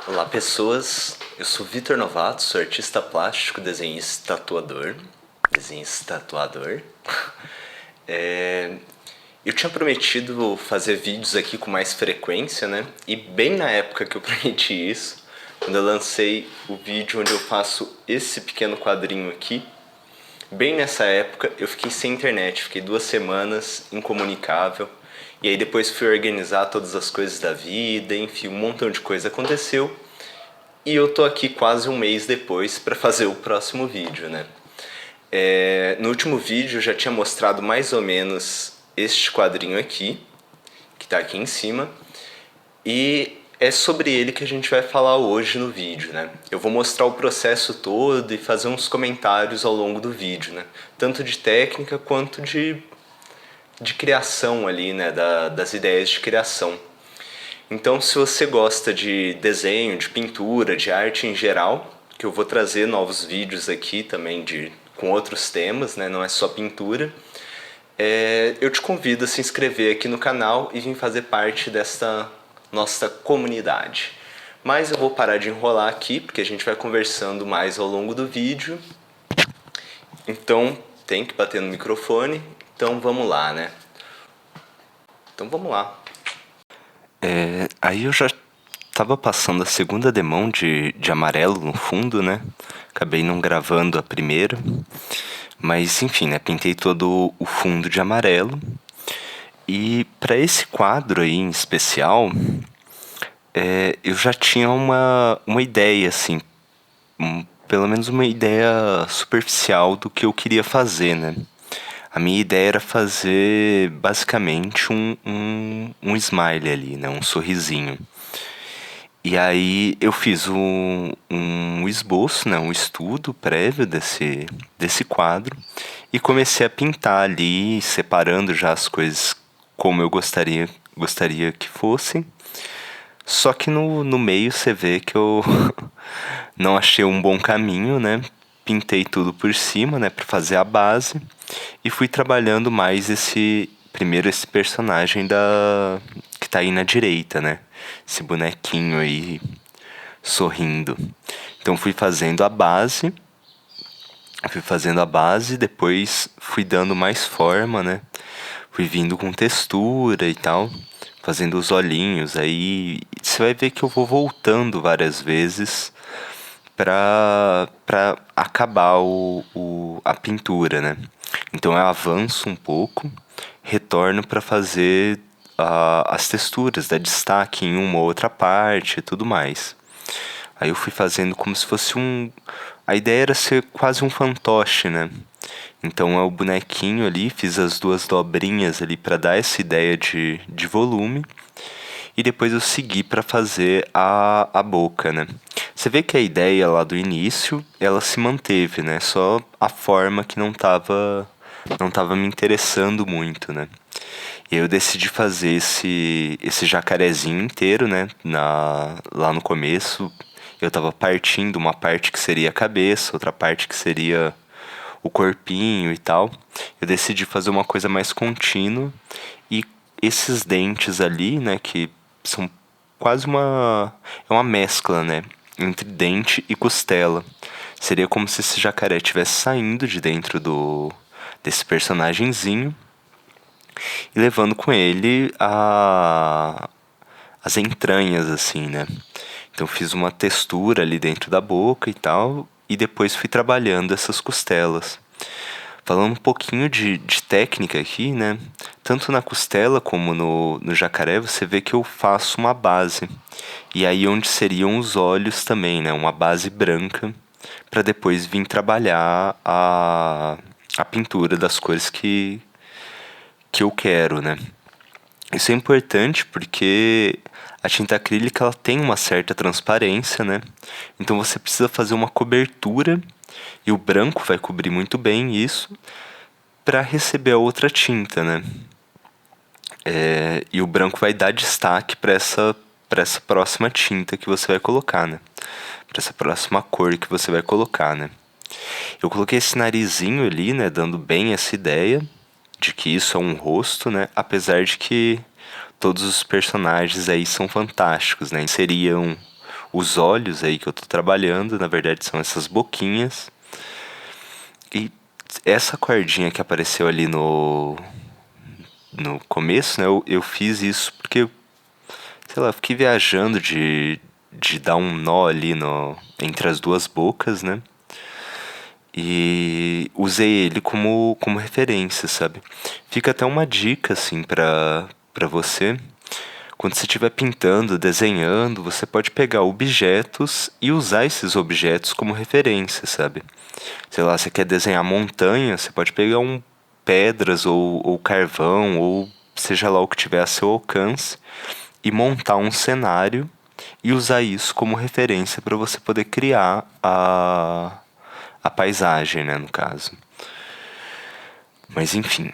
Olá pessoas, eu sou Vitor Novato, sou artista plástico, desenhista tatuador. Eu tinha prometido fazer vídeos aqui com mais frequência, né? E bem na época que eu prometi isso, quando eu lancei o vídeo onde eu faço esse pequeno quadrinho aqui, bem nessa época eu fiquei sem internet, fiquei 2 semanas incomunicável. E aí depois fui organizar todas as coisas da vida, enfim, um montão de coisa aconteceu. E eu tô aqui quase um mês depois para fazer o próximo vídeo, né? No último vídeo eu já tinha mostrado mais ou menos este quadrinho aqui, que tá aqui em cima, e é sobre ele que a gente vai falar hoje no vídeo, né? Eu vou mostrar o processo todo e fazer uns comentários ao longo do vídeo, né? Tanto de técnica quanto de criação ali, né? Das ideias de criação. Então, se você gosta de desenho, de pintura, de arte em geral, que eu vou trazer novos vídeos aqui também com outros temas, né? Não é só pintura. Eu te convido a se inscrever aqui no canal e vir fazer parte desta nossa comunidade. Mas eu vou parar de enrolar aqui, porque a gente vai conversando mais ao longo do vídeo. Então, tem que bater no microfone. Então, vamos lá, né? Então, vamos lá. Aí eu já tava passando a segunda demão de amarelo no fundo, né? Acabei não gravando a primeira. Mas enfim, né? Pintei todo o fundo de amarelo. E para esse quadro aí em especial, eu já tinha uma ideia, assim. Pelo menos uma ideia superficial do que eu queria fazer, né? A minha ideia era fazer basicamente um smile ali, né? Um sorrisinho. E aí eu fiz um esboço, né? Um estudo prévio desse quadro e comecei a pintar ali, separando já as coisas como eu gostaria que fossem. Só que no meio você vê que eu não achei um bom caminho, né? Pintei tudo por cima, né, para fazer a base e fui trabalhando mais esse personagem que tá aí na direita, né? Esse bonequinho aí sorrindo. Então fui fazendo a base, depois fui dando mais forma, né? Fui vindo com textura e tal, fazendo os olhinhos. Aí você vai ver que eu vou voltando várias vezes para acabar a pintura, né? Então eu avanço um pouco, retorno para fazer as texturas, dar destaque em uma ou outra parte e tudo mais. Aí eu fui fazendo como se fosse a ideia era ser quase um fantoche, né? Então é o bonequinho ali, fiz as 2 dobrinhas ali para dar essa ideia de volume. E depois eu segui para fazer a boca, né? Você vê que a ideia lá do início, ela se manteve, né? Só a forma que não tava me interessando muito, né? E aí eu decidi fazer esse jacarezinho inteiro, né? Lá no começo, eu tava partindo uma parte que seria a cabeça, outra parte que seria o corpinho e tal. Eu decidi fazer uma coisa mais contínua e esses dentes ali, né, que são quase é uma mescla, né, entre dente e costela. Seria como se esse jacaré estivesse saindo de dentro desse personagenzinho e levando com ele as entranhas, assim, né? Então fiz uma textura ali dentro da boca e tal, e depois fui trabalhando essas costelas. Falando um pouquinho de técnica aqui, né? Tanto na costela como no jacaré, você vê que eu faço uma base. E aí onde seriam os olhos também, né? Uma base branca, para depois vir trabalhar a pintura das cores que eu quero, né? Isso é importante porque a tinta acrílica ela tem uma certa transparência, né? Então você precisa fazer uma cobertura e o branco vai cobrir muito bem isso para receber a outra tinta, né? E o branco vai dar destaque para essa próxima tinta que você vai colocar, né? Para essa próxima cor que você vai colocar, né? Eu coloquei esse narizinho ali, né? Dando bem essa ideia de que isso é um rosto, né? Apesar de que todos os personagens aí são fantásticos, né? Seriam os olhos aí que eu tô trabalhando, na verdade são essas boquinhas. E essa cordinha que apareceu ali no começo, né? Eu fiz isso porque, sei lá, fiquei viajando de dar um nó ali entre as duas bocas, né? E usei ele como referência, sabe? Fica até uma dica, assim, pra você. Quando você estiver pintando, desenhando, você pode pegar objetos e usar esses objetos como referência, sabe? Sei lá, você quer desenhar montanha, você pode pegar pedras ou carvão, ou seja lá o que tiver a seu alcance, e montar um cenário e usar isso como referência para você poder criar a paisagem, né, no caso. Mas enfim,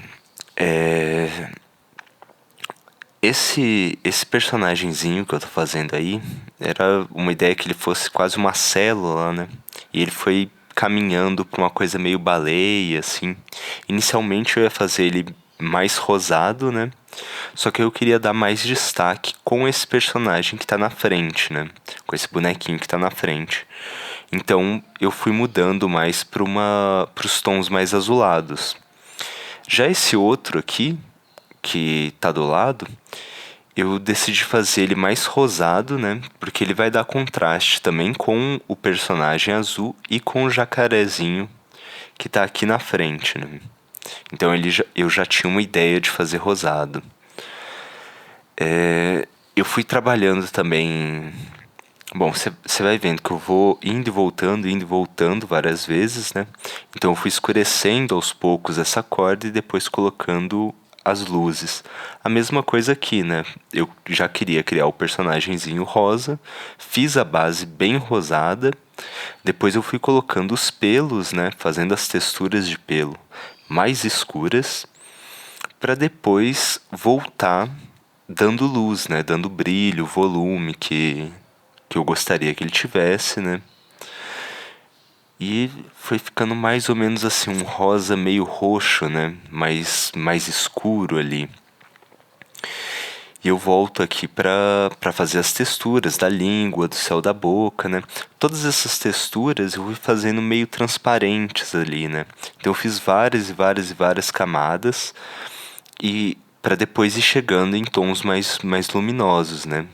esse personagenzinho que eu tô fazendo aí era uma ideia que ele fosse quase uma célula, né? E ele foi caminhando pra uma coisa meio baleia, assim. Inicialmente eu ia fazer ele mais rosado, né? Só que eu queria dar mais destaque com esse personagem que tá na frente, né? Com esse bonequinho que tá na frente. Então eu fui mudando mais pros tons mais azulados. Já esse outro aqui, que tá do lado, eu decidi fazer ele mais rosado, né? Porque ele vai dar contraste também com o personagem azul e com o jacarezinho que tá aqui na frente, né? Então eu já tinha uma ideia de fazer rosado. Eu fui trabalhando também. Bom, você vai vendo que eu vou indo e voltando várias vezes, né? Então eu fui escurecendo aos poucos essa corda e depois colocando as luzes. A mesma coisa aqui, né? Eu já queria criar o personagemzinho rosa, fiz a base bem rosada, depois eu fui colocando os pelos, né? Fazendo as texturas de pelo mais escuras, para depois voltar dando luz, né? Dando brilho, volume que eu gostaria que ele tivesse, né? E foi ficando mais ou menos assim, um rosa meio roxo, né? Mais escuro ali. E eu volto aqui para fazer as texturas da língua, do céu da boca, né? Todas essas texturas eu fui fazendo meio transparentes ali, né? Então eu fiz várias camadas e para depois ir chegando em tons mais luminosos, né?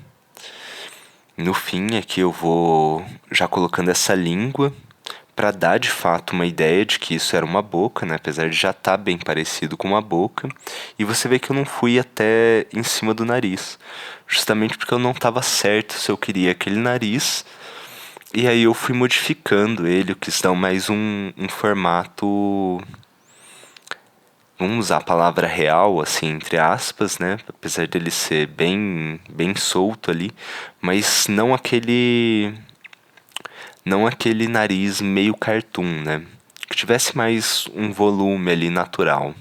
No fim aqui eu vou já colocando essa língua para dar de fato uma ideia de que isso era uma boca, né? Apesar de já estar bem parecido com uma boca. E você vê que eu não fui até em cima do nariz, justamente porque eu não estava certo se eu queria aquele nariz. E aí eu fui modificando ele, eu quis dar mais um formato, vamos usar a palavra real, assim, entre aspas, né? Apesar dele ser bem solto ali, mas não aquele nariz meio cartoon, né? Que tivesse mais um volume ali natural.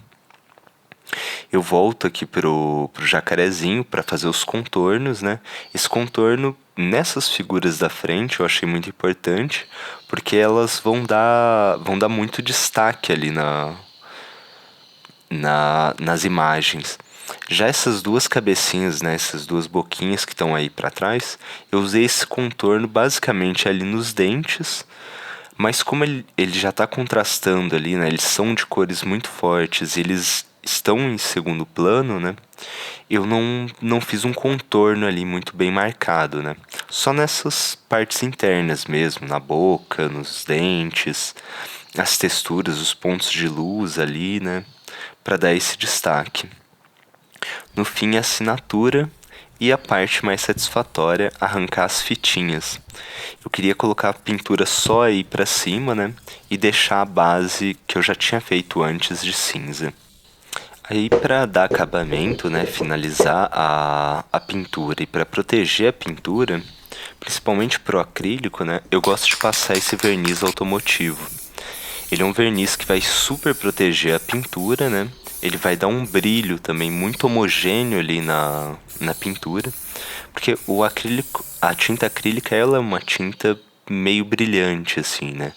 Eu volto aqui pro jacarezinho para fazer os contornos, né? Esse contorno nessas figuras da frente eu achei muito importante, porque elas vão dar muito destaque ali nas imagens. Já essas duas cabecinhas, né, essas duas boquinhas que estão aí para trás, eu usei esse contorno basicamente ali nos dentes, mas como ele já está contrastando ali, né, eles são de cores muito fortes, eles estão em segundo plano, né, eu não fiz um contorno ali muito bem marcado, né, só nessas partes internas mesmo, na boca, nos dentes, as texturas, os pontos de luz ali, né, para dar esse destaque. No fim, a assinatura e a parte mais satisfatória, arrancar as fitinhas. Eu queria colocar a pintura só aí para cima, né? E deixar a base que eu já tinha feito antes de cinza. Aí, para dar acabamento, né, finalizar a pintura e para proteger a pintura, principalmente pro acrílico, né, eu gosto de passar esse verniz automotivo. Ele é um verniz que vai super proteger a pintura, né? Ele vai dar um brilho também muito homogêneo ali na pintura, porque o acrílico, a tinta acrílica, ela é uma tinta meio brilhante assim, né?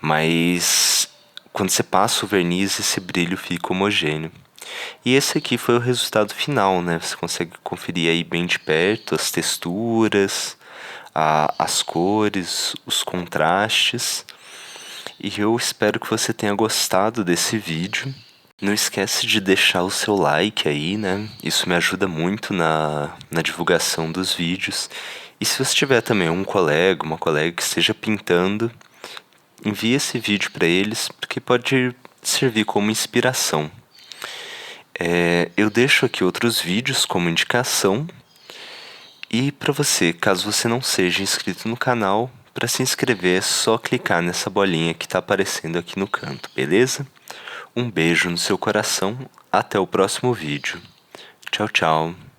Mas quando você passa o verniz, esse brilho fica homogêneo. E esse aqui foi o resultado final, né? Você consegue conferir aí bem de perto as texturas, as cores, os contrastes. E eu espero que você tenha gostado desse vídeo. Não esquece de deixar o seu like aí, né? Isso me ajuda muito na divulgação dos vídeos. E se você tiver também um colega, uma colega que esteja pintando, envie esse vídeo para eles, porque pode servir como inspiração. Eu deixo aqui outros vídeos como indicação. E para você, caso você não seja inscrito no canal, para se inscrever é só clicar nessa bolinha que está aparecendo aqui no canto, beleza? Um beijo no seu coração, até o próximo vídeo. Tchau, tchau.